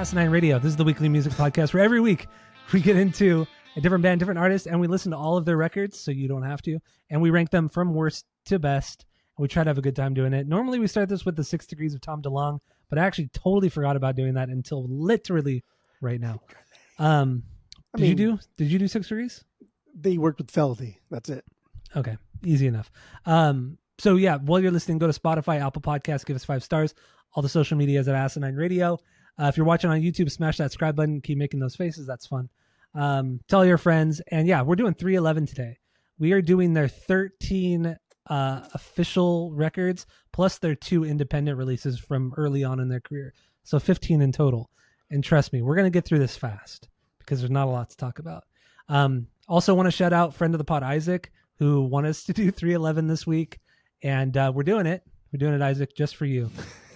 Asinine Radio. This is the weekly music podcast where every week we get into a different band, different artist, and we listen to all of their records so you don't have to. And we rank them from worst to best. And we try to have a good time doing it. Normally we start this with the 6 Degrees of Tom DeLonge, but I actually totally forgot about doing that until literally right now. Did you do 6 Degrees? They worked with Feldy. That's it. Okay. Easy enough. So yeah, while you're listening, go to Spotify, Apple Podcasts, give us 5 stars. All the social media is at Asinine Radio. If you're watching on YouTube, smash that subscribe button. Keep making those faces. That's fun. Tell your friends. And yeah, we're doing 311 today. We are doing their 13 official records plus their 2 independent releases from early on in their career. So 15 in total. And trust me, we're going to get through this fast because there's not a lot to talk about. Also want to shout out friend of the pod, Isaac, who wanted us to do 311 this week. And we're doing it. We're doing it, Isaac, just for you.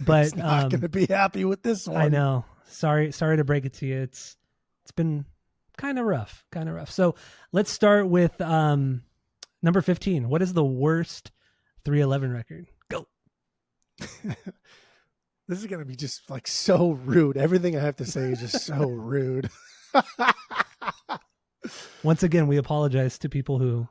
But He's not going to be happy with this one. I know. Sorry to break it to you. It's been kind of rough. So let's start with number 15. What is the worst 311 record? Go. This is going to be just like so rude. Everything I have to say is just so rude. Once again, we apologize to people who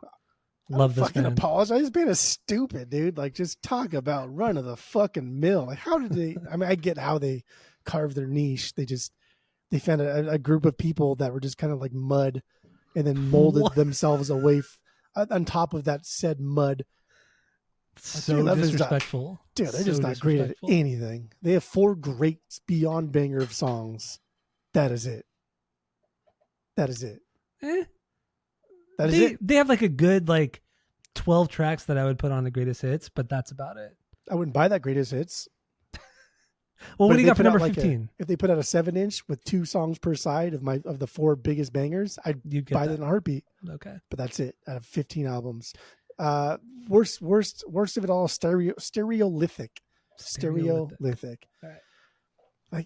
love this band. Apologize. This band is stupid, dude. Like, just talk about run of the fucking mill. Like, how did they? I mean, I get how they carved their niche. They found a group of people that were just kind of like mud, and then molded themselves away on top of that said mud. So disrespectful. They're just not great at anything. They have 4 great beyond banger of songs. That is it. That is it. They have like a good 12 tracks that I would put on the greatest hits, but that's about it. I wouldn't buy that greatest hits. Well, what do you got for number 15? If they put out a 7-inch with 2 songs per side of the 4 biggest bangers, I'd buy that in a heartbeat. Okay. But that's it. Out of 15 albums. Worst of it all, stereolithic. Stereolithic. All right.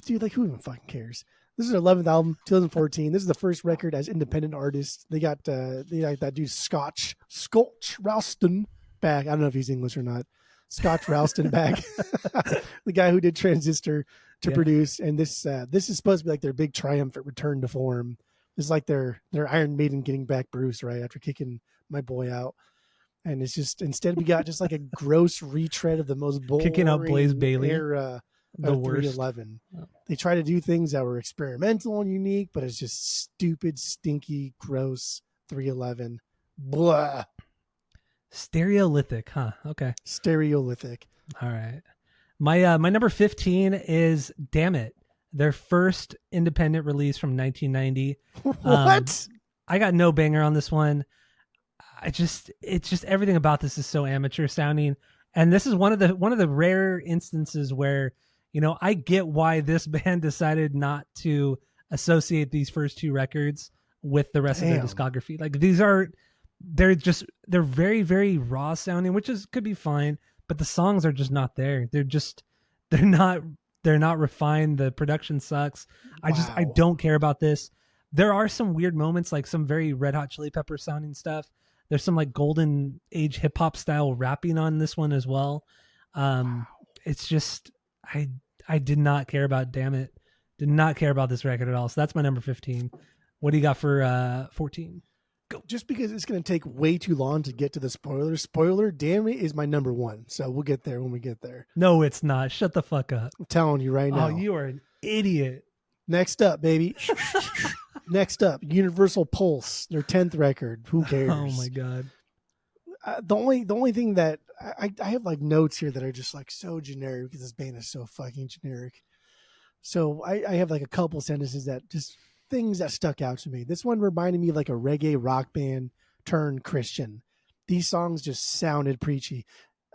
Dude, who even fucking cares? This is their 11th album, 2014. This is the first record as independent artists. They got that dude Scotch Ralston back. I don't know if he's English or not. Scotch Ralston back, the guy who did Transistor to produce. And this is supposed to be like their big triumphant return to form. It's like their Iron Maiden getting back Bruce, right, after kicking my boy out. And it's just, instead we got just like a gross retread of the most boring kicking out Blaze Bayley era. The worst. 311. They try to do things that were experimental and unique, but it's just stupid, stinky, gross 311. Blah. Stereolithic, huh? Okay. Stereolithic. All right. My number 15 is Damn It, their first independent release from 1990. What? I got no banger on this one. It's just everything about this is so amateur sounding, and this is one of the rare instances where, I get why this band decided not to associate these first 2 records with the rest of their discography. Like, they're very, very raw sounding, which could be fine, but the songs are just not there. They're not refined. The production sucks. Wow. I don't care about this. There are some weird moments, like some very Red Hot Chili Pepper sounding stuff. There's some golden age hip hop style rapping on this one as well. It's just, I did not care about Damn It. Did not care about this record at all. So that's my number 15. What do you got for 14? Go. Just because it's going to take way too long to get to the spoiler, Damn It is my number 1. So we'll get there when we get there. No, it's not. Shut the fuck up. I'm telling you right now. Oh, you are an idiot. Next up, baby. Next up, Universal Pulse, their 10th record. Who cares? Oh my God. The only thing that I have notes here that are just so generic because this band is so fucking generic. So I have a couple sentences that just things that stuck out to me. This one reminded me of a reggae rock band turned Christian. These songs just sounded preachy.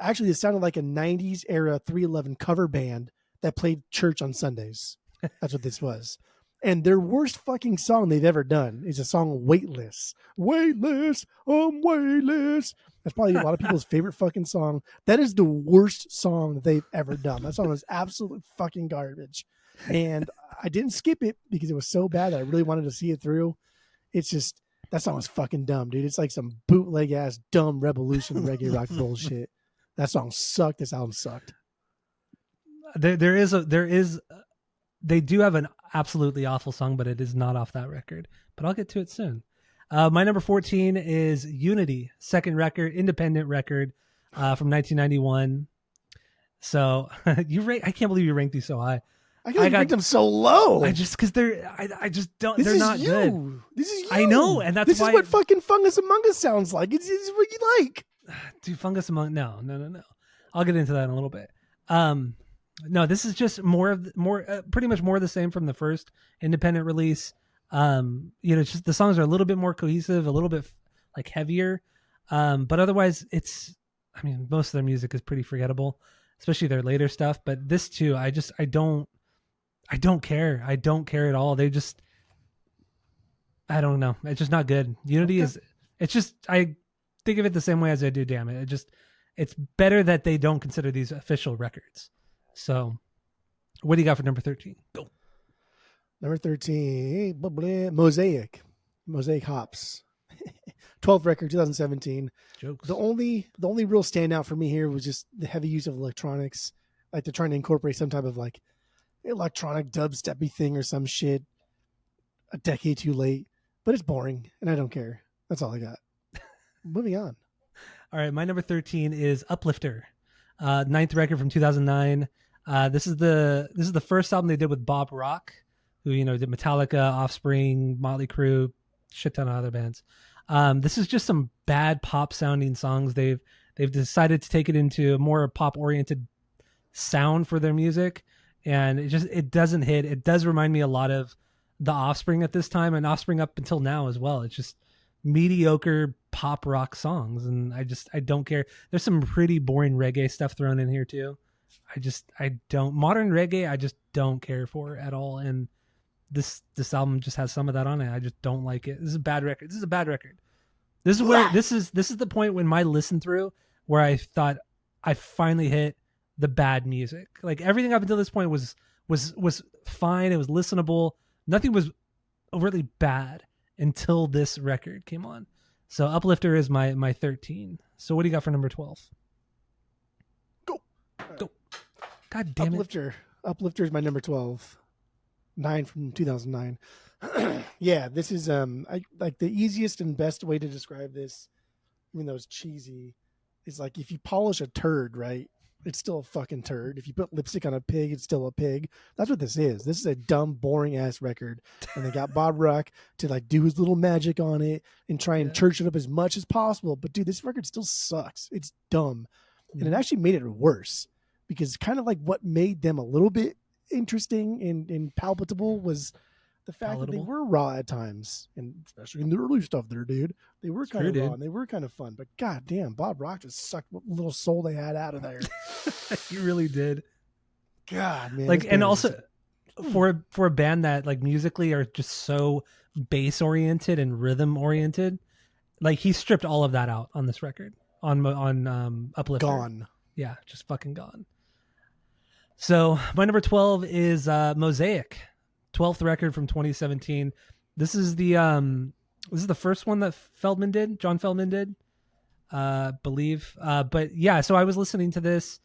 Actually, it sounded like a 90s era 311 cover band that played church on Sundays. That's what this was. And their worst fucking song they've ever done is a song Weightless. Weightless, I'm weightless. That's probably a lot of people's favorite fucking song. That is the worst song that they've ever done. That song was absolute fucking garbage. And I didn't skip it because it was so bad that I really wanted to see it through. It's just, that song was fucking dumb, dude. It's like some bootleg ass dumb revolution reggae rock bullshit. That song sucked. This album sucked. There is they do have an absolutely awful song, but it is not off that record. But I'll get to it soon. My number 14 is Unity, second record, independent record from 1991. So I can't believe you ranked these so high. I ranked them so low. I just because I just don't. This they're is not you. good. This is you. I know, and that's this why. Is what fucking Fungus Among Us sounds like. It's what you like. Dude, Fungus Among No. I'll get into that in a little bit. No, this is just pretty much more of the same from the first independent release. It's just the songs are a little bit more cohesive, a little bit like heavier. But otherwise most of their music is pretty forgettable, especially their later stuff. But this too, I don't care. I don't care at all. I don't know. It's just not good. Unity I think of it the same way as I do Damn It. It's better that they don't consider these official records. So what do you got for number 13? Go. Number 13, Mosaic Hops. 12th record, 2017. Jokes. The only real standout for me here was just the heavy use of electronics. Like they're trying to incorporate some type of like electronic dubsteppy thing or some shit a decade too late. But it's boring and I don't care. That's all I got. Moving on. All right, my number 13 is Uplifter, ninth record from 2009. This is the first album they did with Bob Rock, who did Metallica, Offspring, Motley Crue, shit ton of other bands. This is just some bad pop sounding songs. They've decided to take it into a more pop oriented sound for their music, and it doesn't hit. It does remind me a lot of the Offspring at this time, and Offspring up until now as well. It's just mediocre pop rock songs, and I don't care. There's some pretty boring reggae stuff thrown in here too. I don't modern reggae. I just don't care for at all, and this album just has some of that on it. I just don't like it. This is a bad record. This is where this is the point when my listen through where I thought I finally hit the bad music. Like everything up until this point was fine. It was listenable. Nothing was overtly bad until this record came on. So Uplifter is my 13. So what do you got for number 12? Go. God damn it. Uplifter is my number 12. 9 from 2009. Yeah, this is I like the easiest and best way to describe this, even though it's cheesy, is like if you polish a turd, right? It's still a fucking turd. If you put lipstick on a pig, it's still a pig. That's what this is. This is a dumb, boring ass record. And they got Bob Rock to like do his little magic on it and try and church it up as much as possible. But dude, this record still sucks. It's dumb. And it actually made it worse because kind of like what made them a little bit interesting and palpable was the fact that they were raw at times, and especially in the early stuff there, dude. They were kind of raw and they were kind of fun, but goddamn, Bob Rock just sucked what little soul they had out of there. He really did. God, man. Like, and also for a band that like musically are just so bass oriented and rhythm oriented, like he stripped all of that out on this record on Uplifter. Gone. Yeah, just fucking gone. So my number 12 is Mosaic, 12th record from 2017. This is the first one that John Feldman did, believe. But yeah, so I was listening to this,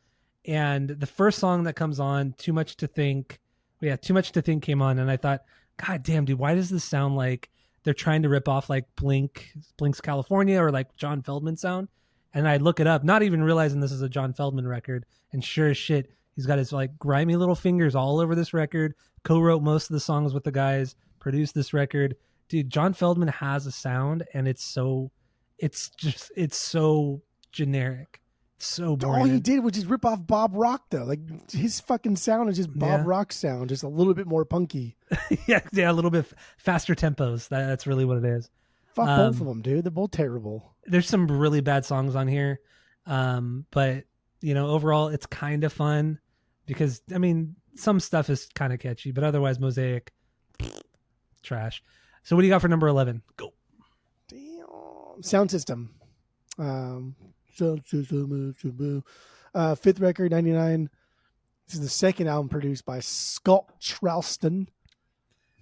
and the first song that comes on, Too Much to Think. Yeah, Too Much to Think came on, and I thought, God damn, dude, why does this sound like they're trying to rip off like Blink's California or like John Feldman sound? And I look it up, not even realizing this is a John Feldman record, and sure as shit, he's got his like grimy little fingers all over this record, co-wrote most of the songs with the guys, produced this record. Dude, John Feldman has a sound, and it's so generic. It's so boring. All he did was just rip off Bob Rock though. Like his fucking sound is just Bob Rock's sound, just a little bit more punky. yeah, a little bit faster tempos. That's really what it is. Fuck both of them, dude. They're both terrible. There's some really bad songs on here. But overall it's kind of fun because some stuff is kind of catchy, but otherwise Mosaic trash. So what do you got for number 11? Go. Damn. Sound System. Fifth record, 99. This is the second album produced by Scott Charleston.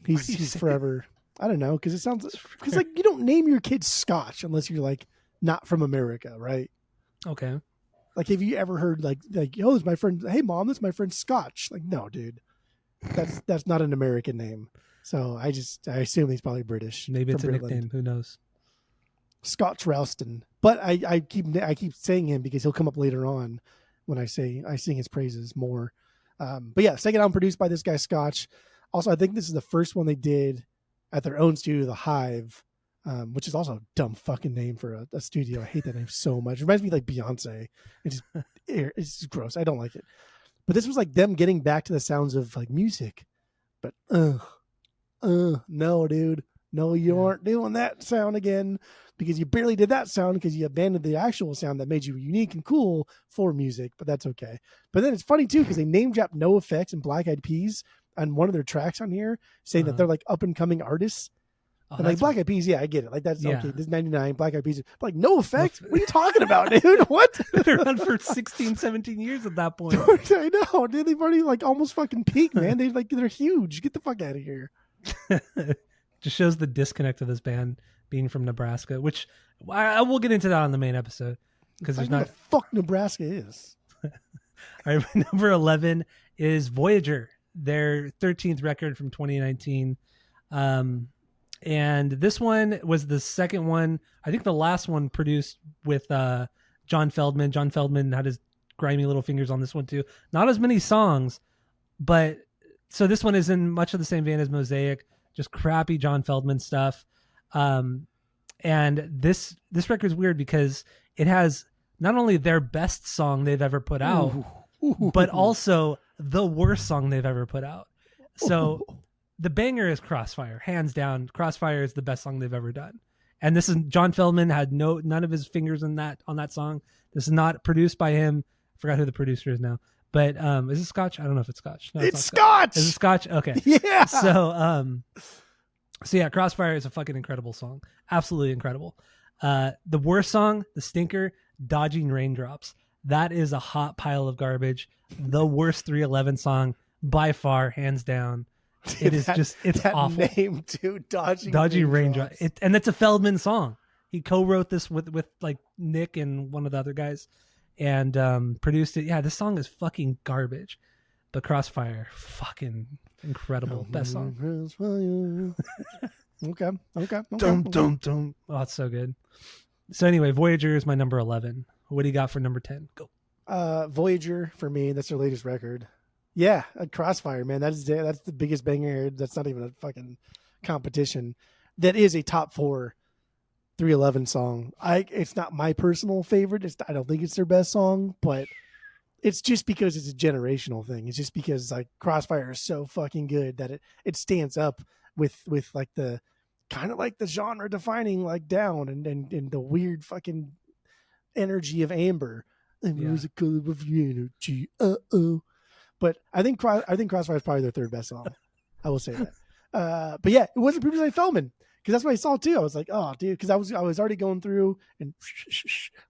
He's forever. I don't know, because it sounds because like you don't name your kid Scotch unless you're like not from America, right? Okay. Like, have you ever heard like, oh, this is my friend. Hey, mom, this is my friend Scotch. Like, no, dude. That's not an American name. So I assume he's probably British. Maybe it's a Britland. nickname. Who knows? Scotch Ralston. But I keep saying him because he'll come up later on when I sing his praises more. But yeah, second album produced by this guy Scotch. Also, I think this is the first one they did at their own studio, The Hive, which is also a dumb fucking name for a studio. I hate that name so much. It reminds me of like Beyonce. It's just gross. I don't like it. But this was like them getting back to the sounds of like music. But no, dude. No, you aren't doing that sound again, because you barely did that sound because you abandoned the actual sound that made you unique and cool for music, but that's okay. But then it's funny too, because they name drop NoFX and Black Eyed Peas on one of their tracks on here, saying that they're like up and coming artists. And like Black Eyed Peas, yeah, I get it. Like that's okay. This is 99, Black Eyed Peas. But like NoFX? What are you talking about, dude? What? They're around for 16, 17 years at that point. I know, dude. They've already like almost fucking peaked, man. They're huge. Get the fuck out of here. Just shows the disconnect of this band being from Nebraska, which I will get into that on the main episode, because there's not. What the fuck Nebraska is. All right, number 11 is Voyager, their 13th record from 2019. And this one was the second one. I think the last one produced with John Feldman. John Feldman had his grimy little fingers on this one too. Not as many songs, but so this one is in much of the same vein as Mosaic, just crappy John Feldman stuff. And this record's weird because it has not only their best song they've ever put out, but also the worst song they've ever put out. So the banger is Crossfire, hands down. Crossfire is the best song they've ever done. And this is John Feldman had none of his fingers on that song. This is not produced by him. I forgot who the producer is now. But is it Scotch? I don't know if it's Scotch. No, it's Scotch. Is it Scotch? Okay. Yeah. So yeah, Crossfire is a fucking incredible song. Absolutely incredible. The worst song, the stinker, Dodging Raindrops. That is a hot pile of garbage. The worst 311 song by far, hands down. It is it's awful. Name too, Dodging Raindrops. And it's a Feldman song. He co-wrote this with like Nick and one of the other guys, and produced it. Yeah, this song is fucking garbage, but Crossfire, fucking incredible. Best song. Okay. Don't. Oh, it's so good. So anyway, Voyager is my number 11. What do you got for number 10? Go. Voyager for me. That's their latest record. Yeah, Crossfire, man. That's the biggest banger. That's not even a fucking competition. That is a top 4 311 song. It's not my personal favorite. I don't think it's their best song, but it's just because it's a generational thing. It's just because like Crossfire is so fucking good that it stands up with like the kind of like the genre defining like Down and the weird fucking energy of Amber. The musical of energy. But I think Crossfire is probably their third best song. I will say that. But yeah, it wasn't produced by Feldman, because that's what I saw too. I was like, oh, dude, because I was already going through and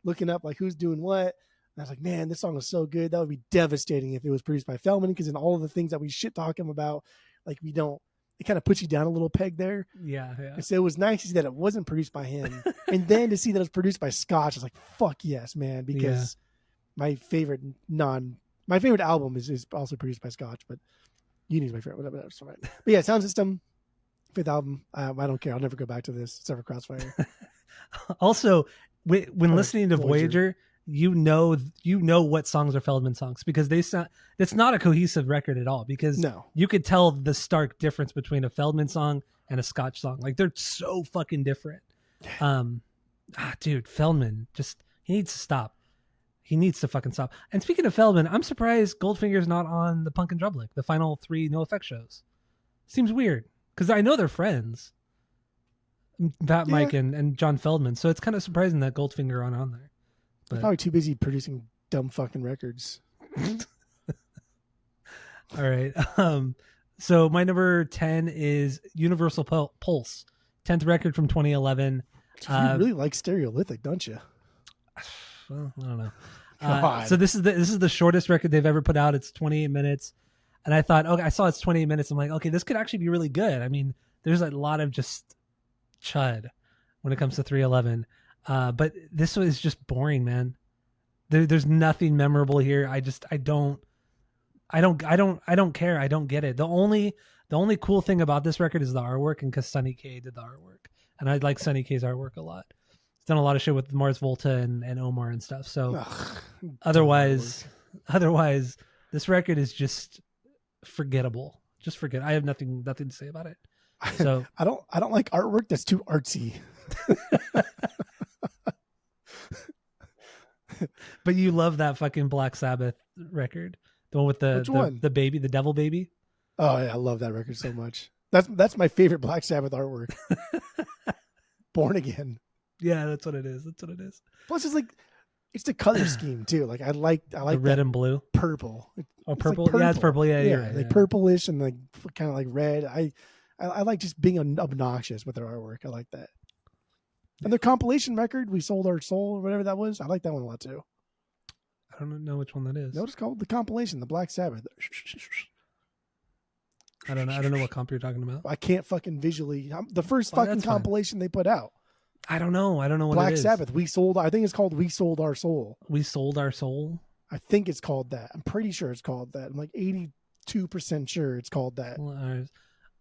looking up like who's doing what. And I was like, man, this song is so good. That would be devastating if it was produced by Feldman, because in all of the things that we shit talk him about, like we don't. It kind of puts you down a little peg there. Yeah. And so it was nice to see that it wasn't produced by him, and then to see that it was produced by Scotch. I was like, fuck yes, man, because my favorite album is also produced by Scotch, but Uni's my favorite. Whatever, that's fine. But yeah, Sound System, 5th album. I don't care. I'll never go back to this except for Crossfire. Also, when listening to Voyager, you know what songs are Feldman songs, because they sound. It's not a cohesive record at all, because you could tell the stark difference between a Feldman song and a Scotch song. Like they're so fucking different. Dude, Feldman he needs to stop. He needs to fucking stop. And speaking of Feldman, I'm surprised Goldfinger's not on the Punk and Drublick, the final 3 NoFX shows. Seems weird, because I know they're friends, Mike and John Feldman. So it's kind of surprising that Goldfinger aren't on there. But probably too busy producing dumb fucking records. All right. So my number 10 is Universal Pulse, 10th record from 2011. You really like Stereolithic, don't you? Well, I don't know. So this is the shortest record they've ever put out. It's 28 minutes. And I thought, okay, I saw it's 28 minutes. I'm like, okay, this could actually be really good. I mean, there's a lot of just chud when it comes to 311. But this was just boring, man. There's nothing memorable here. I I don't care. I don't get it. The only cool thing about this record is the artwork, and because Sonny K did the artwork, and I like Sonny K's artwork a lot. He's done a lot of shit with Mars Volta and Omar and stuff. So otherwise, this record is just forgettable. Just forget. I have nothing to say about it. So I don't like artwork that's too artsy. But you love that fucking Black Sabbath record, the one with the baby, the devil baby. Oh yeah, I love that record so much. That's my favorite Black Sabbath artwork. Born Again. Yeah, that's what it is. Plus, it's the color scheme too. Like I like the red and blue, purple. Purple. Like purple. Yeah, it's purple. Yeah, yeah, right, like purplish and like kind of like red. I like just being obnoxious with their artwork. I like that. And their compilation record, We Sold Our Soul, or whatever that was, I like that one a lot too. I don't know which one that is. No, it's called the compilation, the Black Sabbath. I don't know what comp you're talking about. I can't fucking visually. The first fucking compilation they put out. I don't know what Black it is. Sabbath. I think it's called We Sold Our Soul. We Sold Our Soul. I think it's called that. I'm pretty sure it's called that. I'm like 82% sure it's called that.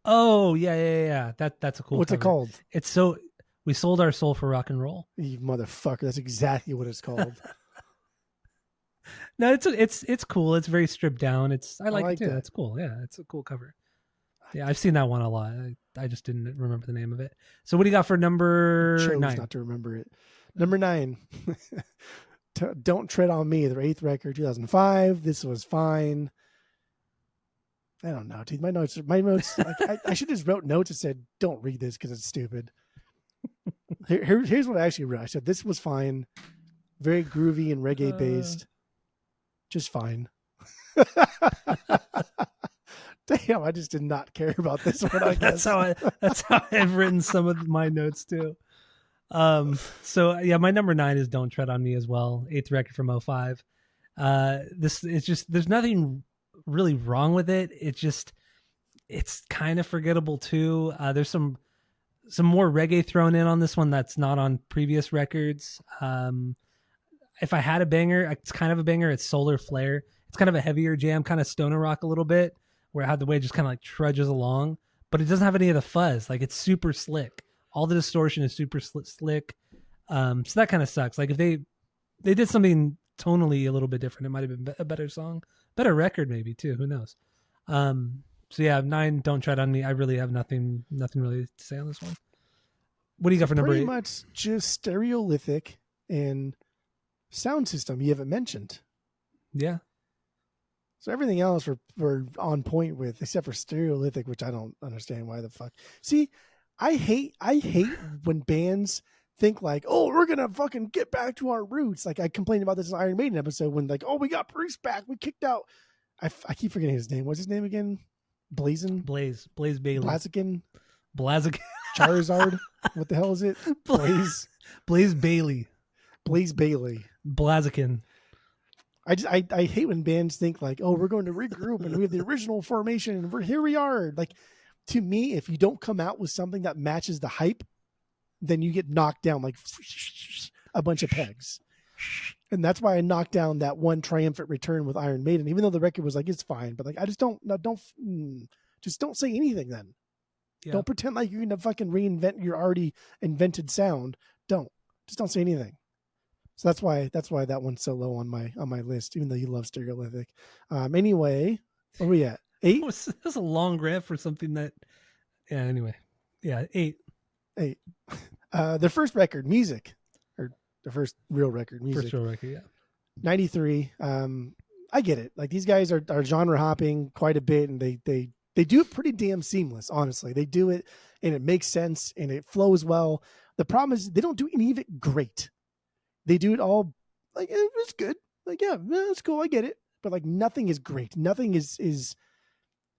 Oh yeah. That's a cool. What's cover. It called? It's so We Sold Our Soul for Rock and Roll. You motherfucker! That's exactly what it's called. No, it's cool. It's very stripped down. I like it too. That. That's cool. Yeah, it's a cool cover. Yeah, I've seen that one a lot. I just didn't remember the name of it. So what do you got for number 9? Not to remember it. Number 9. Don't Tread on Me, their 8th record, 2005. This was fine. I don't know, dude. My notes. Like, I should just wrote notes that said, "Don't read this because it's stupid." Here's what I actually wrote. I said, "This was fine, very groovy and reggae based, just fine." Damn, I just did not care about this one. I guess that's how I've written some of my notes too. So yeah, my number 9 is Don't Tread on Me as well. 8th record from 2005. This is just, there's nothing really wrong with it. It's kind of forgettable too. There's some more reggae thrown in on this one that's not on previous records. If I had a banger, it's kind of a banger. It's Solar Flare. It's kind of a heavier jam, kind of stoner rock a little bit, where how the way it just kind of like trudges along, but it doesn't have any of the fuzz. Like it's super slick. All the distortion is super slick. So that kind of sucks. Like if they did something tonally a little bit different, it might have been a better song, better record maybe too. Who knows? So yeah, 9, Don't Tread on Me. I really have nothing really to say on this one. What do you got for number 8? Pretty much just Stereolithic and sound system you haven't mentioned. Yeah. So everything else we're on point with, except for Stereolithic, which I don't understand why the fuck. See, I hate when bands think like, oh, we're gonna fucking get back to our roots. Like I complained about this in Iron Maiden episode when like, oh, we got Bruce back, we kicked out. I keep forgetting his name. What's his name again? Blaze Bailey. Blaziken. Charizard. What the hell is it? Blaze Bailey. Blaziken. I hate when bands think like, oh, we're going to regroup and we have the original formation and here we are. Like, to me, if you don't come out with something that matches the hype, then you get knocked down like a bunch of pegs. And that's why I knocked down that one triumphant return with Iron Maiden, even though the record was like, it's fine. But like, I just don't say anything then. Yeah. Don't pretend like you're going to fucking reinvent your already invented sound. Just don't say anything. So that's why that one's so low on my list, even though you love Stereolithic. Anyway, where are we at? 8? That's a long rant for something that. Yeah. Anyway, yeah, 8. Their first record, Music, or the first real record, Music. First real record, yeah. 93. I get it. Like these guys are genre hopping quite a bit, and they do it pretty damn seamless. Honestly, they do it, and it makes sense, and it flows well. The problem is they don't do any of it great. They do it all like it's good. Like yeah, it's cool. I get it, but like nothing is great. Nothing is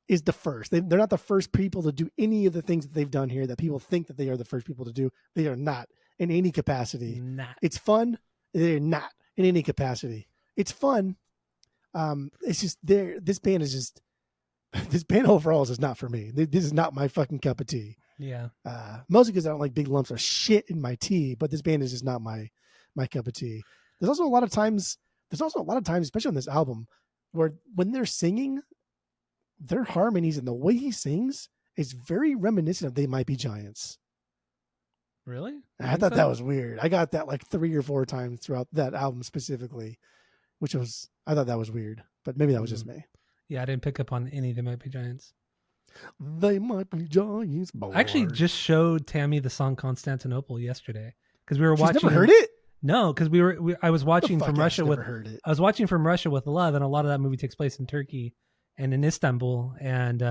the first. They're not the first people to do any of the things that they've done here that people think that they are the first people to do. They are not in any capacity. It's fun. They're not in any capacity. It's fun. It's just this band overall is just not for me. This is not my fucking cup of tea. Yeah. Mostly because I don't like big lumps of shit in my tea, but this band is just not my cup of tea. There's also a lot of times, especially on this album, where when they're singing, their harmonies and the way he sings is very reminiscent of They Might Be Giants. Really? I thought that was weird. I got that like 3 or 4 times throughout that album specifically, I thought that was weird, but maybe that was just me. Yeah, I didn't pick up on any They Might Be Giants. They might be giants. Boy. I actually just showed Tammy the song Constantinople yesterday because we were watching. She's never heard it? No, because I was watching From Russia with. Heard it. I was watching From Russia with Love, and a lot of that movie takes place in Turkey and in Istanbul, and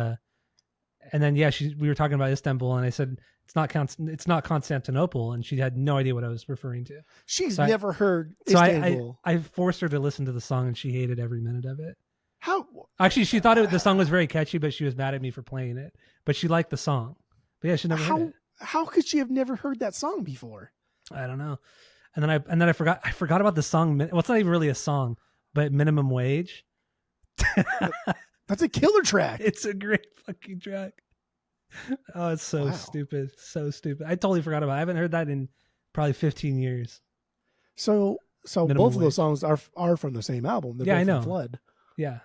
then we were talking about Istanbul, and I said it's not Constantinople, and she had no idea what I was referring to. She's never heard Istanbul. I forced her to listen to the song, and she hated every minute of it. How? Actually, she thought the song was very catchy, but she was mad at me for playing it. But she liked the song. But yeah, she never heard it. How could she have never heard that song before? I don't know. And then I forgot about the song. Well, it's not even really a song, but Minimum Wage. That's a killer track. It's a great fucking track. Oh, it's so stupid. So stupid. I totally forgot about it. I haven't heard that in probably 15 years. So Minimum both of Wage. those songs are from the same album. They're both I know. from Flood. Yeah.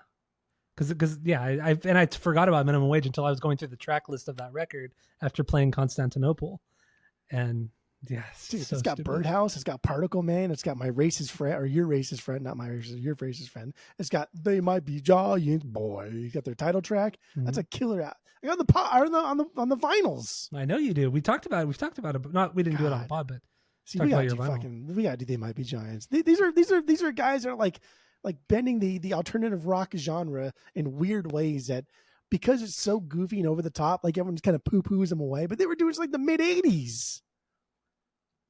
Because I forgot about Minimum Wage until I was going through the track list of that record after playing Constantinople. And yeah, dude, so it's got stupid. Birdhouse, it's got Particle Man, it's got My Racist Friend, or Your Racist Friend, not My Racist, Your Racist Friend. It's got They Might Be Giants, boy. You got their title track. Mm-hmm. That's a killer. I got on the vinyls. I know you do. We've talked about it, but not we didn't do it on the pod, but see, we gotta do They Might Be Giants. These are guys that are like bending the alternative rock genre in weird ways that, because it's so goofy and over the top, like everyone's kind of poo-poos them away, but they were doing it like the mid-'80s.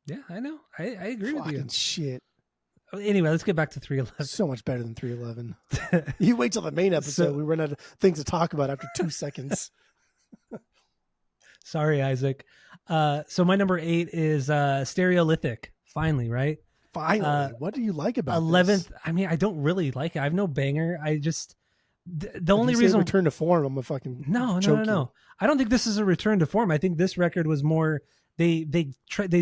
Yeah, I know. I agree with you. Shit. Anyway, let's get back to 311. So much better than 311. You wait till the main episode. We run out of things to talk about after 2 seconds. Sorry, Isaac. So my number 8 is Stereolithic. Finally, right? Finally. What do you like about 11th? This? I mean, I don't really like it. I have no banger. I just the only if you reason return to form, I'm a fucking no. I don't think this is a return to form. I think this record was more. They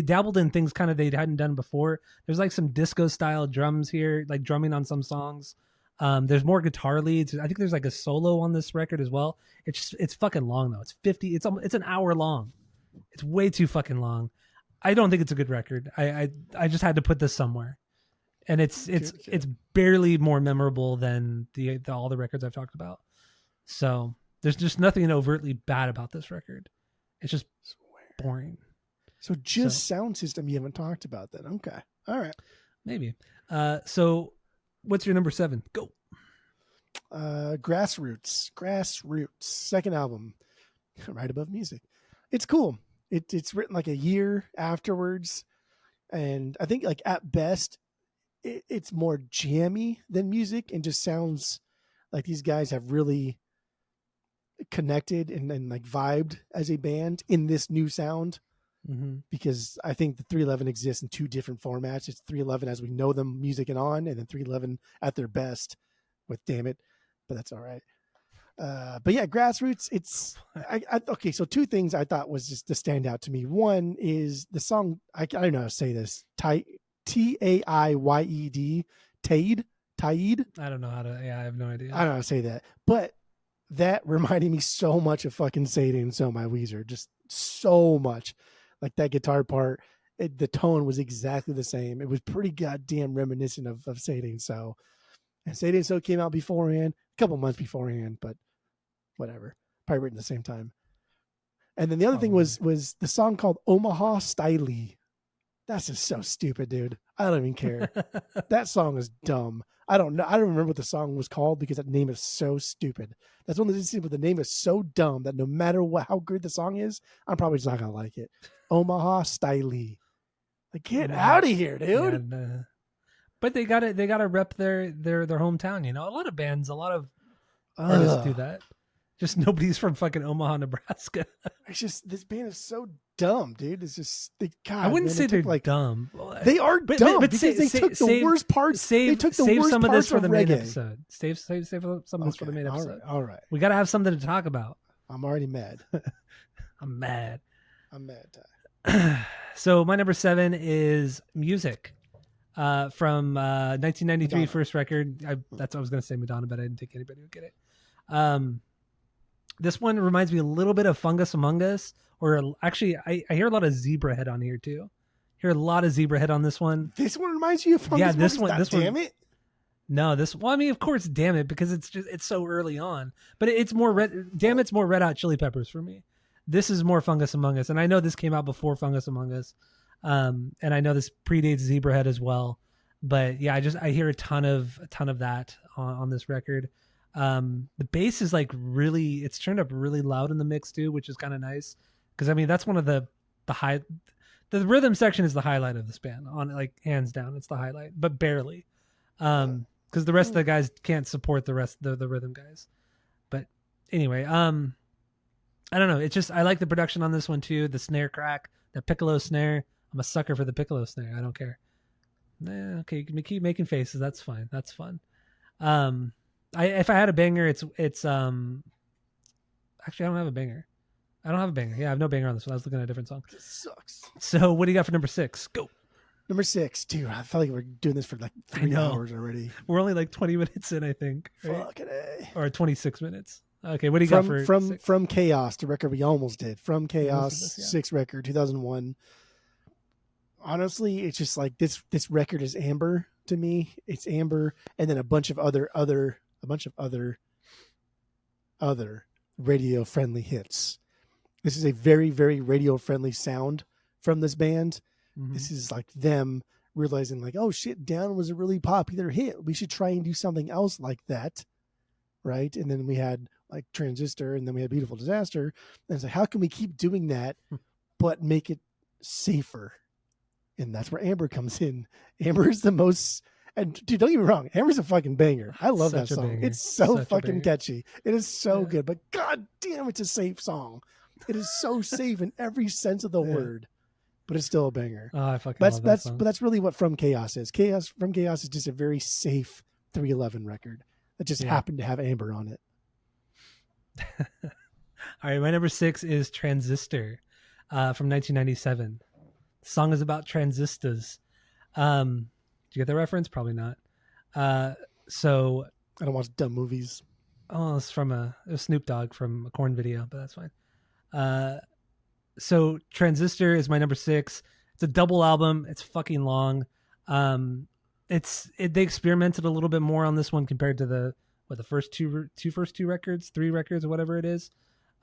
dabbled in things kind of they hadn't done before. There's like some disco style drums here, like drumming on some songs. There's more guitar leads. I think there's like a solo on this record as well. It's fucking long though. It's 50. It's an hour long. It's way too fucking long. I don't think it's a good record. I just had to put this somewhere, and it's barely more memorable than all the records I've talked about. So there's just nothing overtly bad about this record. It's just boring. So sound system you haven't talked about then. Okay. All right. Maybe. So what's your number 7? Go. Grassroots. Second album. Right above music. It's cool. It's written like a year afterwards. And I think like at best it's more jammy than music and just sounds like these guys have really connected and like vibed as a band in this new sound. Mm-hmm. Because I think the 311 exists in 2 different formats. It's 311 as we know them, music and on, and then 311 at their best with Damn It, but that's all right. But yeah, Grassroots, it's okay. So 2 things I thought was just to stand out to me. One is the song, I don't know how to say this, Taiyed, Taiyed. I don't know how to, I have no idea. I don't know how to say that, but that reminded me so much of fucking Sadie and So My Weezer, just so much. Like that guitar part, the tone was exactly the same. It was pretty goddamn reminiscent of Sadie and So. And Sadie and So came out beforehand, a couple months beforehand, but whatever. Probably written at the same time. And then the other thing was the song called Omaha Styley. That's just so stupid, dude. I don't even care. That song is dumb. I don't know. I don't remember what the song was called because that name is so stupid. That's one of the things where the name is so dumb that no matter how good the song is, I'm probably just not gonna like it. Omaha Styley. Like, get out of here, dude. Yeah, but they gotta rep their hometown. You know, a lot of bands, a lot of artists do that. Just nobody's from fucking Omaha, Nebraska. It's just this band is so dumb, dude. It's just I wouldn't say they're like dumb. They are dumb because they took the worst parts. Save some of this for the main episode. Save some of this for the main episode. All right. We got to have something to talk about. I'm already mad. I'm mad. I'm mad. So my number 7 is music. from 1993, Madonna. first record. That's what I was going to say, Madonna, but I didn't think anybody would get it. This one reminds me a little bit of Fungus Among Us, or actually, I hear a lot of Zebra Head on here too. Hear a lot of Zebra Head on this one. This one reminds you of Fungus Among Us? This one. Damn it. No, well, I mean, of course, damn it, because it's so early on. But it's more damn it's more Red Hot Chili Peppers for me. This is more Fungus Among Us, and I know this came out before Fungus Among Us, and I know this predates Zebrahead as well. But yeah, I hear a ton of that on this record. The bass is like really, it's turned up really loud in the mix too, which is kind of nice because I mean that's one of the rhythm section is the highlight of this band, on like hands down, it's the highlight, but barely. Because the rest of the guys can't support the rest of the rhythm guys. But anyway, I don't know. It's just, I like the production on this one too. The snare crack, the piccolo snare. I'm a sucker for the piccolo snare. I don't care. Okay, you can keep making faces. That's fine. That's fun. If I had a banger, it's actually I don't have a banger. Yeah, I have no banger on this one. I was looking at a different song. This sucks. So what do you got for number 6? Go. Number 6, dude. I felt like we were doing this for like 3 hours already. We're only like 20 minutes in, I think. Right? Fucking A. Or 26 minutes. Okay, what do you got for From Chaos, the record we almost did. From Chaos, 6 record, 2001. Honestly, it's just like this record is Amber to me. It's Amber, and then a bunch of other radio friendly hits. This is a very, very radio friendly sound from this band. Mm-hmm. This is like them realizing like, oh shit, Down was a really popular hit. We should try and do something else like that. Right. And then we had like Transistor, and then we had Beautiful Disaster. And it's like, how can we keep doing that, but make it safer? And that's where Amber comes in. Amber is the most, and dude, don't get me wrong, Amber's a fucking banger. I love that song. It's so fucking catchy. It is so good, but god damn, it's a safe song. It is so safe in every sense of the word. But it's still a banger. Oh, I fucking love that song. But that's really what From Chaos is. From Chaos is just a very safe 311 record that just happened to have Amber on it. All right, my number 6 is Transistor from 1997. The song is about transistors. Did you get the reference? Probably not. So I don't watch dumb movies. Oh, it's from it was Snoop Dogg from a Korn video, but that's fine. So Transistor is my number 6. It's a double album. It's fucking long. They experimented a little bit more on this one compared to the first two records, 3 records, or whatever it is.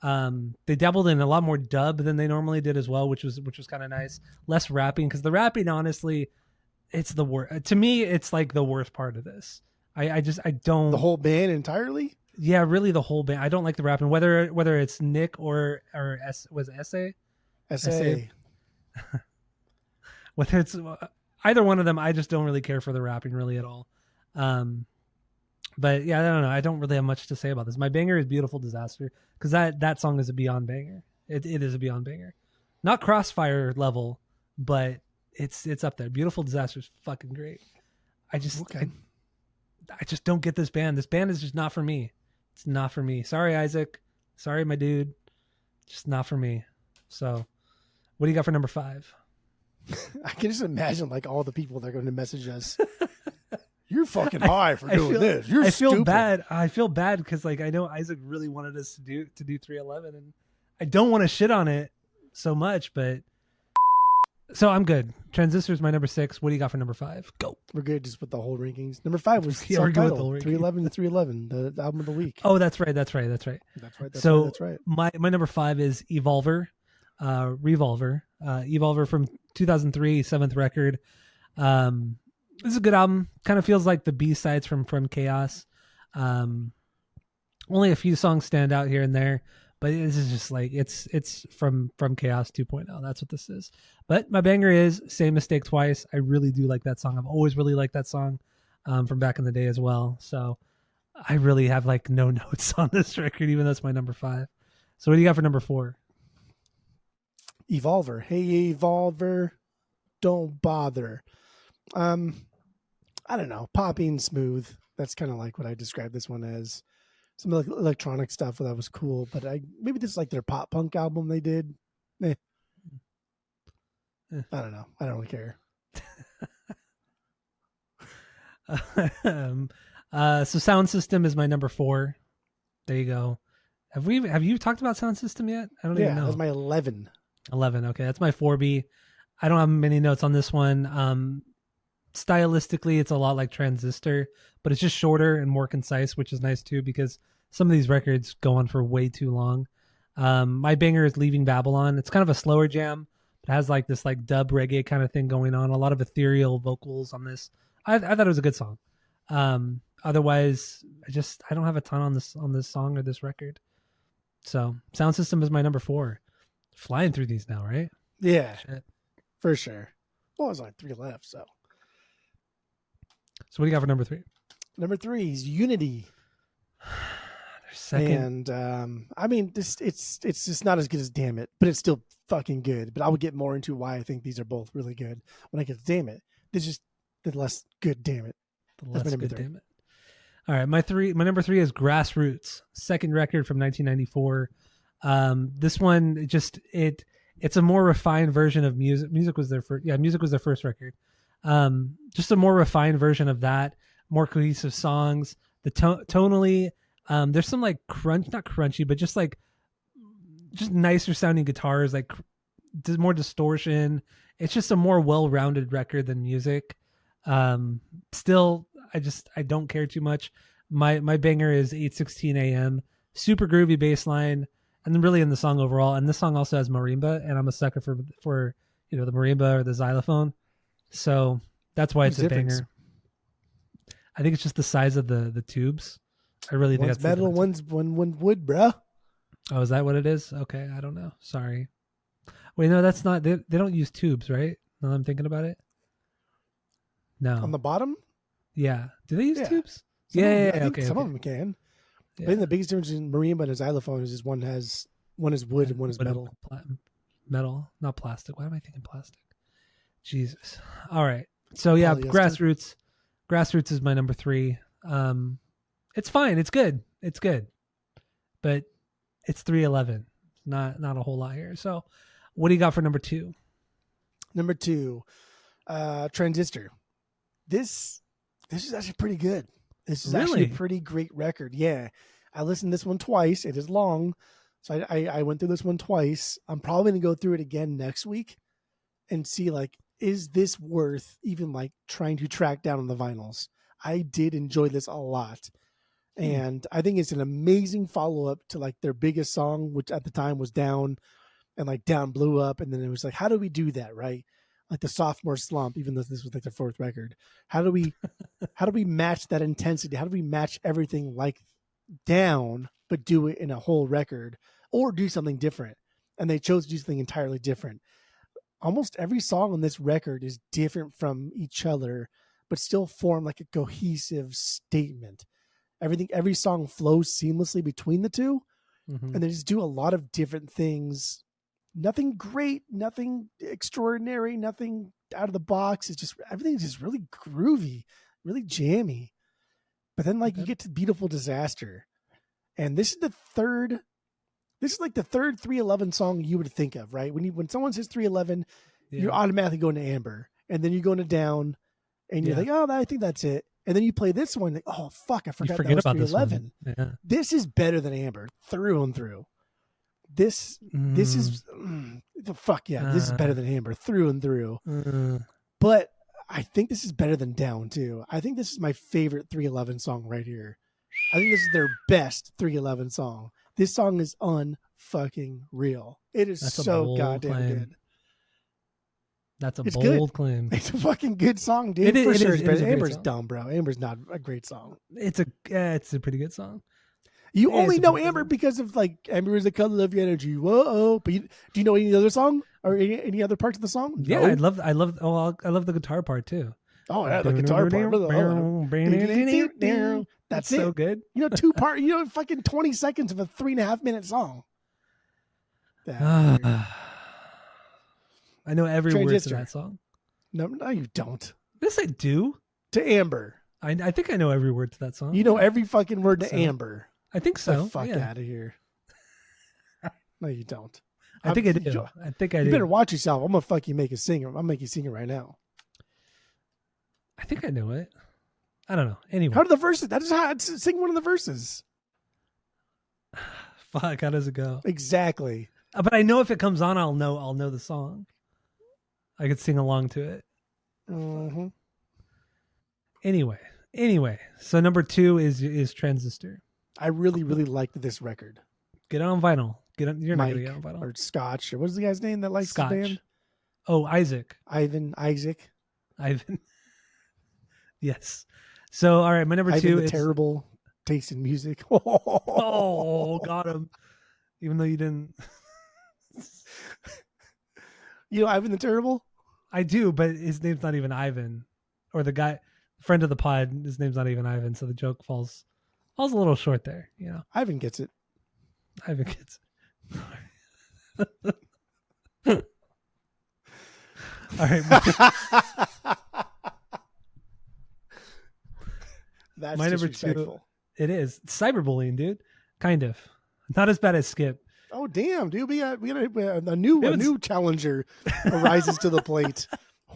They dabbled in a lot more dub than they normally did as well, which was kind of nice. Less rapping, because the rapping, honestly, it's the worst. To me, it's like the worst part of this. I don't. The whole band entirely? Yeah, really the whole band. I don't like the rapping, whether it's Nick or was it Essay? Essay. Whether it's either one of them, I just don't really care for the rapping really at all. But yeah, I don't know. I don't really have much to say about this. My banger is Beautiful Disaster, because that song is a beyond banger. It is a beyond banger. Not Crossfire level, but it's up there. Beautiful Disaster is fucking great. I just don't get this band. This band is just not for me. It's not for me. Sorry, Isaac. Sorry, my dude. Just not for me. So, what do you got for number 5? I can just imagine like all the people that are going to message us. You're fucking high for doing this. You're stupid. Bad. I feel bad because like I know Isaac really wanted us to do 311, and I don't want to shit on it so much, but so I'm good. Transistor is my number 6. What do you got for number 5? Go. We're good just with the whole rankings. Number 5 was we're good with the whole 311 to 311, the album of the week. Oh, that's right. That's right. That's right. My number 5 is Evolver, Revolver, Evolver from 2003, 7th record. This is a good album. Kind of feels like the B-sides from Chaos. Only a few songs stand out here and there, but this is just like it's from Chaos 2.0. That's what this is. But my banger is Same Mistake Twice. I really do like that song. I've always really liked that song from back in the day as well. So I really have like no notes on this record, even though it's my number 5. So what do you got for number 4? Evolver. Hey, Evolver, don't bother. I don't know, popping smooth. That's kind of like what I described this one as. Some electronic stuff that was cool, but maybe this is like their pop punk album they did. I don't know. I don't really care. So Sound System is my number 4. There you go. Have you talked about Sound System yet? I don't even Yeah, know. that's my 11. 11. Okay, that's my 4B. I don't have many notes on this one. Stylistically, it's a lot like Transistor, but it's just shorter and more concise, which is nice too because some of these records go on for way too long. My banger is Leaving Babylon. It's kind of a slower jam. It has like this like dub reggae kind of thing going on. A lot of ethereal vocals on this. I thought it was a good song. Otherwise, I don't have a ton on this song or this record. So Sound System is my number 4. Flying through these now, right? Yeah, Shit. for sure. Well, there's only 3 left, so. So what do you got for number 3? Number 3 is Unity. Their second. And I mean, it's just not as good as Damn It, but it's still fucking good. But I would get more into why I think these are both really good when I get to Damn It. This is the less good Damn It. That's my number 3. Damn It. All right, my number 3 is Grassroots, second record from 1994. This one it's a more refined version of music. Music was their first record. Just a more refined version of that, more cohesive songs. The tonally, there's some like not crunchy, but just nicer sounding guitars, like more distortion. It's just a more well-rounded record than Music. Still, I don't care too much. My banger is 8:16 a.m. Super groovy bass line, and then really in the song overall. And this song also has marimba, and I'm a sucker for the marimba or the xylophone. So that's why it's a banger. I think it's just the size of the tubes. I really think that's metal, one's wood, bro. Oh, is that what it is? Okay, I don't know. Sorry. Wait, no, that's not. They don't use tubes, right? Now that I'm thinking about it. No. On the bottom? Yeah. Do they use tubes? Some Okay. Some of them can. Yeah. I think the biggest difference in marimba and a xylophone is one is wood and one is metal. Metal, not plastic. Why am I thinking plastic? Jesus. All right. So yeah, Grassroots. Grassroots is my number 3. It's fine. It's good. But it's 311. Not a whole lot here. So what do you got for number 2? Number 2, Transistor. This is actually pretty good. This is actually a pretty great record. Yeah. I listened to this one twice. It is long. So I went through this one twice. I'm probably going to go through it again next week and see, like, is this worth even, like, trying to track down on the vinyls? I did enjoy this a lot. And I think it's an amazing follow-up to, like, their biggest song, which at the time was Down, and, like, Down blew up. And then it was like, how do we do that, right? Like the sophomore slump, even though this was like their 4th record. How do we match that intensity? How do we match everything like Down, but do it in a whole record, or do something different? And they chose to do something entirely different. Almost every song on this record is different from each other, but still form like a cohesive statement. Every song flows seamlessly between the two, and they just do a lot of different things. Nothing great, nothing extraordinary, nothing out of the box. It's just, everything's just really groovy, really jammy. But then, like, you get to Beautiful Disaster, and this is like the third 311 song you would think of, right? When someone says 311, you're automatically going to Amber, and then you're going to Down, and you're like, oh, I think that's it. And then you play this one, like, oh fuck, I forgot that was 311. This is better than Amber through and through. This is fuck yeah, this is better than Amber through and through. But I think this is better than Down too. I think this is my favorite 311 song right here. I think this is their best 311 song. This song is unfucking real. It is so goddamn good. That's a bold claim. It's a fucking good song, dude. For sure. Amber's dumb, bro. Amber's not a great song. It's a pretty good song. You only know Amber because of, like, Amber is the color of your energy. Whoa! But do you know any other song or any other parts of the song? No? Yeah, I love the guitar part too. Oh yeah, the guitar part. That's so good. You know, 2 part. You know, fucking 20 seconds of a 3.5 minute song. I know every word to that song. No, you don't. Yes, I do. To Amber. I think I know every word to that song. You know every fucking word to Amber. I think so. Get the fuck out of here. No, you don't. I think I do. You better watch yourself. I'm gonna make you sing it. I'll make you sing it right now. I think I know it. I don't know. Anyway, How did the verses? That is how sing one of the verses. fuck. How does it go? Exactly. But I know if it comes on, I'll know the song. I could sing along to it. Mm-hmm. Anyway. So number 2 is Transistor. I really, really liked this record. Get it on vinyl. You're Mike, not gonna get it on vinyl. or Scotch, or what's the guy's name that likes Scotch. the band? Oh, Isaac. Isaac. Yes. So all right, my number Ivan 2 the is terrible taste in music. Oh, got him. Even though you didn't. You know Ivan the Terrible? I do, but his name's not even Ivan, or the guy, friend of the pod. His name's not even Ivan, so the joke falls a little short there. You know, Ivan gets it. Ivan gets. All right. That's my number 2. It is cyberbullying, dude. Kind of. Not as bad as Skip. Oh damn, dude! We got a new challenger arises to the plate.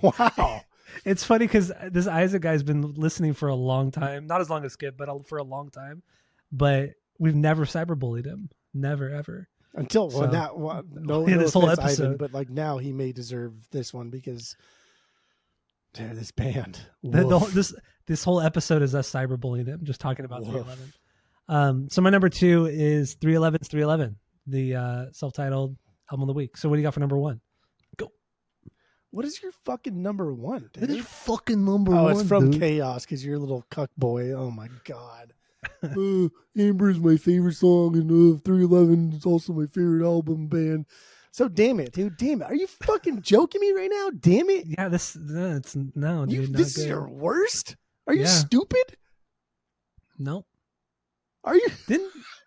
Wow. It's funny because this Isaac guy's been listening for a long time. Not as long as Skip, but for a long time. But we've never cyberbullied him. Never, ever. Until So, this whole offense, episode. Ivan, but like now he may deserve this one because this band. This whole episode is us cyberbullying him, just talking about 311. So my number 2 is 311's 311, the self-titled album of the week. So what do you got for number 1? Go. What is your fucking number 1, dude? What is your fucking number 1? Oh, it's from dude? Chaos because you're a little cuck boy. Oh my god. Amber is my favorite song, and 311 is also my favorite album band. So damn it, dude. Damn it. Are you fucking joking me right now? Damn it. Yeah, this Is your worst? Are you Yeah. stupid? Nope. Are you?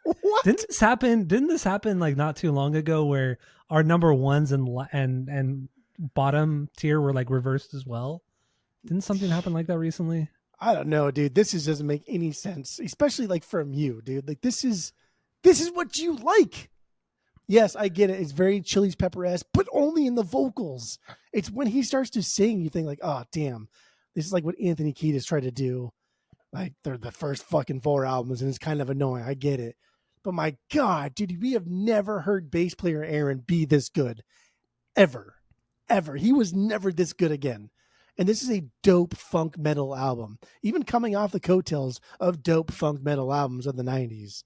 What? Didn't this happen like not too long ago where our number 1s and bottom tier were like reversed as well? Didn't something happen like that recently? I don't know, dude. This doesn't make any sense, especially like from you, dude. Like this is what you like. Yes, I get it. It's very Chili's Pepper-esque, but only in the vocals. It's when he starts to sing, you think like, oh damn, this is like what Anthony Kiedis tried to do. Like they're the first fucking 4 albums, and it's kind of annoying. I get it. But my God, dude, we have never heard bass player Aaron be this good. Ever. He was never this good again. And this is a dope funk metal album. Even coming off the coattails of dope funk metal albums of the 90s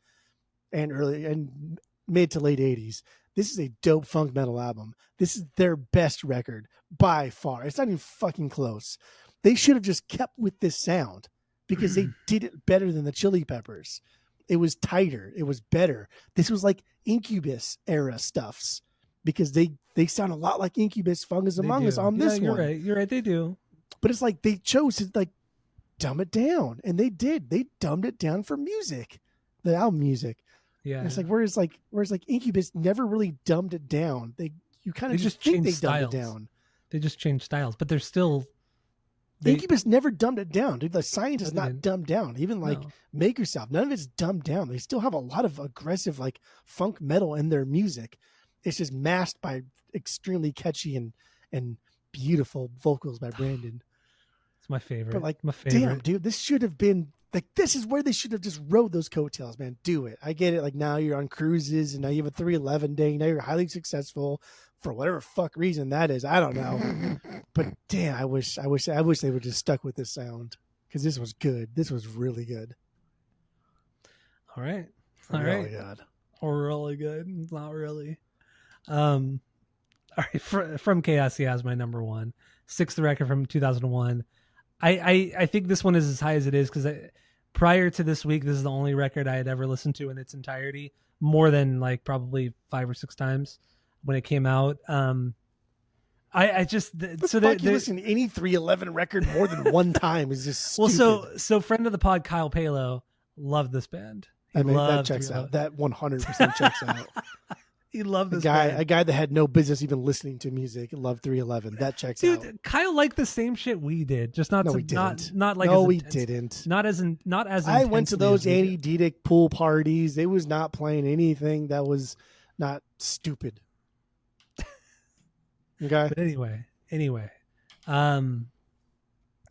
and early and mid to late 80s. This is a dope funk metal album. This is their best record by far. It's not even fucking close. They should have just kept with this sound because they did it better than the Chili Peppers. It was tighter. It was better. This was like Incubus era stuffs because they sound a lot like Incubus, Fungus Among Us on this one. You're right. They do. But it's like they chose to like dumb it down, and they did. They dumbed it down for music, the album music. Yeah. And it's like whereas Incubus never really dumbed it down. You kind of just think changed they dumbed styles. it down. They just changed styles, but they're still. Incubus never dumbed it down, dude. The science is No, they not didn't. dumbed down. Even like No. Make Yourself, none of it's dumbed down. They still have a lot of aggressive like funk metal in their music. It's just masked by extremely catchy and beautiful vocals by Brandon. It's my favorite. But like, my favorite. damn, dude, this should have been like, this is where they should have just rode those coattails, man. Do it. I get it. Like now you're on cruises and now you have a 311 day. Now you're highly successful for whatever fuck reason that is. I don't know. But damn, I wish they would just stuck with this sound because this was good. This was really good. All right. Really good. Really good. It's not really. All right. From Chaos, he has my number 1. 6th record from 2001. I think this one is as high as it is because prior to this week, this is the only record I had ever listened to in its entirety, more than like probably 5 or 6 times when it came out. I just so you listen to any 311 record more than one time is just stupid. Well, so friend of the pod Kyle Palo loved this band. That checks out. That 100% checks out. He loved this band. A guy that had no business even listening to music loved 311. That checks out. Dude, Kyle liked the same shit we did, just not no, to, we didn't. not like no, as we intense, didn't. Not as I went to those Andy Diedick pool parties. They was not playing anything that was not stupid. Okay. But anyway,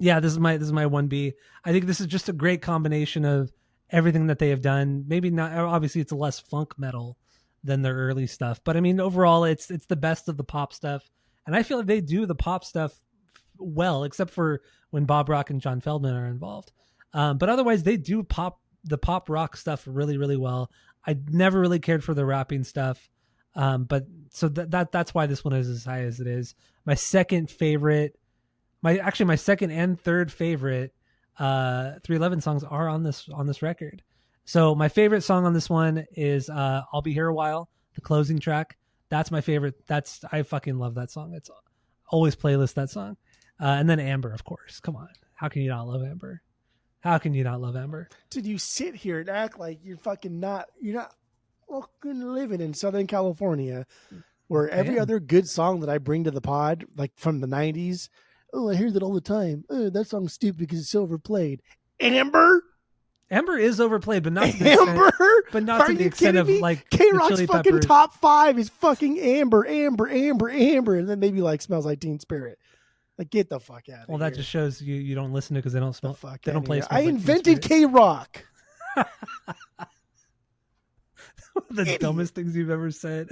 Yeah, this is my 1B. I think this is just a great combination of everything that they have done. Maybe not, obviously it's less funk metal than their early stuff, but I mean overall it's the best of the pop stuff. And I feel like they do the pop stuff well, except for when Bob Rock and John Feldman are involved. But otherwise they do the pop rock stuff really, really well. I never really cared for the rapping stuff. But so that's why this one is as high as it is. My second favorite, my second and third favorite 311 songs are on this record. So my favorite song on this one is I'll Be Here a While, the closing track. That's my favorite. I fucking love that song. It's always playlist that song. And then Amber, of course. Come on. How can you not love Amber? How can you not love Amber? Did you sit here and act like you're not fucking living in Southern California, where every other good song that I bring to the pod, like from the 90s, oh, I hear that all the time. Oh, that song's stupid because it's so overplayed. Amber is overplayed, but not to the Amber? extent, but not to the extent of like K-Rock's Chili fucking Peppers. top 5 is fucking Amber, and then maybe like Smells Like Teen Spirit. Like, get the fuck out of here. Well, that just shows you don't listen to it because they don't smell. They don't play. I invented K-Rock. The dumbest things you've ever said.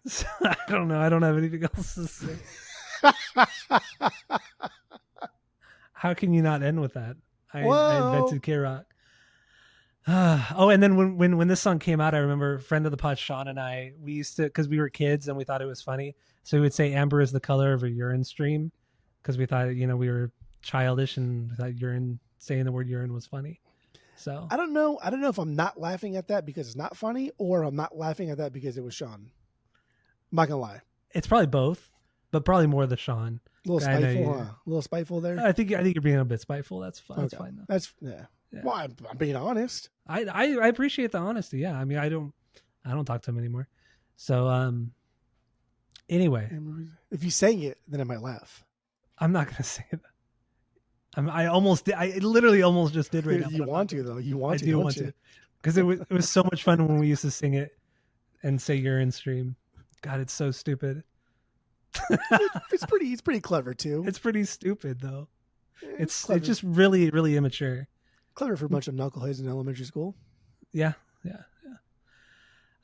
So, I don't know. I don't have anything else to say. How can you not end with that? I invented K-Rock. Oh, and then when this song came out, I remember a friend of the pod, Sean, and I, we used to, because we were kids and we thought it was funny. So we would say amber is the color of a urine stream because we thought, we were childish and thought saying the word urine was funny. So I don't know if I'm not laughing at that because it's not funny, or I'm not laughing at that because it was Sean. I'm not gonna lie. It's probably both, but probably more the Sean. A little spiteful, huh? A little spiteful there. I think you're being a bit spiteful. That's fine. Okay. That's fine though. That's yeah. Well, I'm being honest. I appreciate the honesty. Yeah. I mean, I don't talk to him anymore. So anyway, if you sang it, then I might laugh. I'm not gonna say that. I literally almost just did right now. You want to though. You want to. I do want to, because it was so much fun when we used to sing it and say urine stream. God, it's so stupid. It's pretty clever too. It's pretty stupid though. It's just really, really immature. Clever for a bunch of knuckleheads in elementary school. Yeah.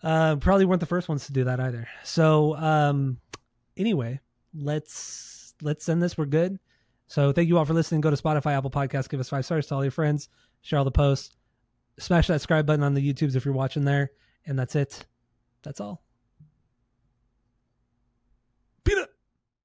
Probably weren't the first ones to do that either. So anyway, let's end this. We're good. So thank you all for listening. Go to Spotify, Apple Podcasts, give us 5 stars, tell all your friends, share all the posts, smash that subscribe button on the YouTubes if you're watching there. And that's it. That's all.